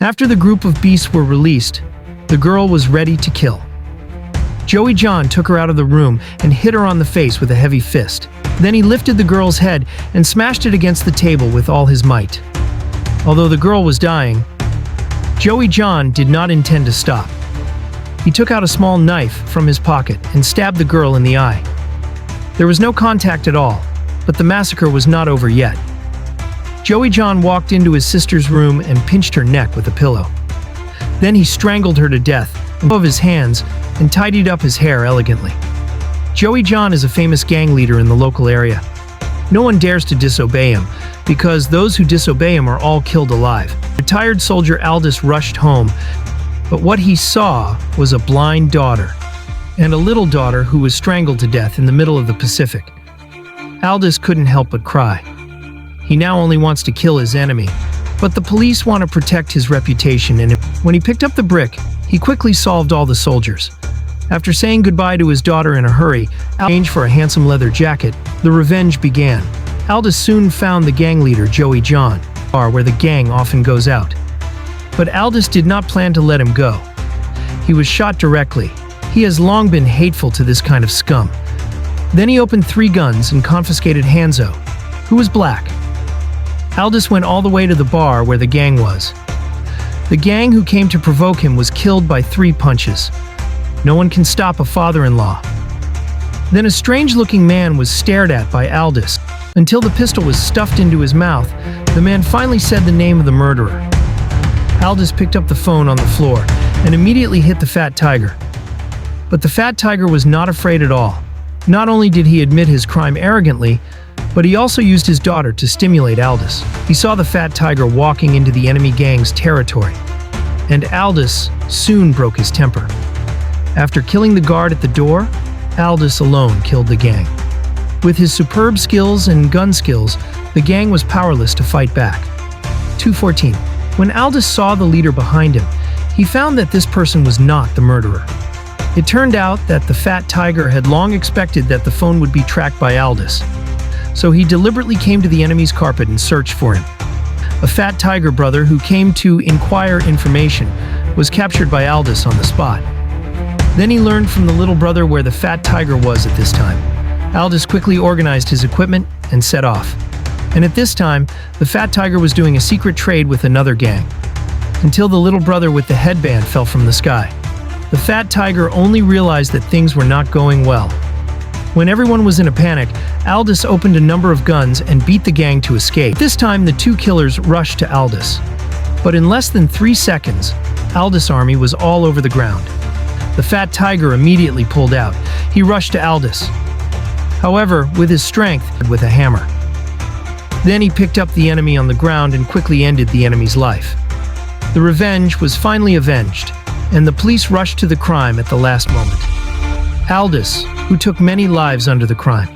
After the group of beasts were released, the girl was ready to kill. Joey John took her out of the room and hit her on the face with a heavy fist. Then he lifted the girl's head and smashed it against the table with all his might. Although the girl was dying, Joey John did not intend to stop. He took out a small knife from his pocket and stabbed the girl in the eye. There was no contact at all, but the massacre was not over yet. Joey John walked into his sister's room and pinched her neck with a pillow. Then he strangled her to death above his hands and tidied up his hair elegantly. Joey John is a famous gang leader in the local area. No one dares to disobey him, because those who disobey him are all killed alive. Retired soldier Aldous rushed home, but what he saw was a blind daughter and a little daughter who was strangled to death in the middle of the Pacific. Aldous couldn't help but cry. He now only wants to kill his enemy, but the police want to protect his reputation, and when he picked up the brick, he quickly solved all the soldiers. After saying goodbye to his daughter in a hurry, arranged for a handsome leather jacket, the revenge began. Aldous soon found the gang leader, Joey John, where the gang often goes out. But Aldous did not plan to let him go. He was shot directly. He has long been hateful to this kind of scum. Then he opened 3 guns and confiscated Hanzo, who was black. Aldous went all the way to the bar where the gang was. The gang who came to provoke him was killed by 3 punches. No one can stop a father-in-law. Then a strange-looking man was stared at by Aldous. Until the pistol was stuffed into his mouth, the man finally said the name of the murderer. Aldous picked up the phone on the floor and immediately hit the fat tiger. But the fat tiger was not afraid at all. Not only did he admit his crime arrogantly, but he also used his daughter to stimulate Aldous. He saw the fat tiger walking into the enemy gang's territory, and Aldous soon broke his temper. After killing the guard at the door, Aldous alone killed the gang. With his superb skills and gun skills, the gang was powerless to fight back. 2:14. When Aldous saw the leader behind him, he found that this person was not the murderer. It turned out that the fat tiger had long expected that the phone would be tracked by Aldous, so he deliberately came to the enemy's carpet and searched for him. A fat tiger brother who came to inquire information was captured by Aldous on the spot. Then he learned from the little brother where the fat tiger was at this time. Aldous quickly organized his equipment and set off. And at this time, the fat tiger was doing a secret trade with another gang, until the little brother with the headband fell from the sky. The fat tiger only realized that things were not going well. When everyone was in a panic, Aldous opened a number of guns and beat the gang to escape. This time, the 2 killers rushed to Aldous. But in less than 3 seconds, Aldous' army was all over the ground. The fat tiger immediately pulled out. He rushed to Aldous, however, with his strength, with a hammer. Then he picked up the enemy on the ground and quickly ended the enemy's life. The revenge was finally avenged, and the police rushed to the crime at the last moment. Aldous, who took many lives under the crime,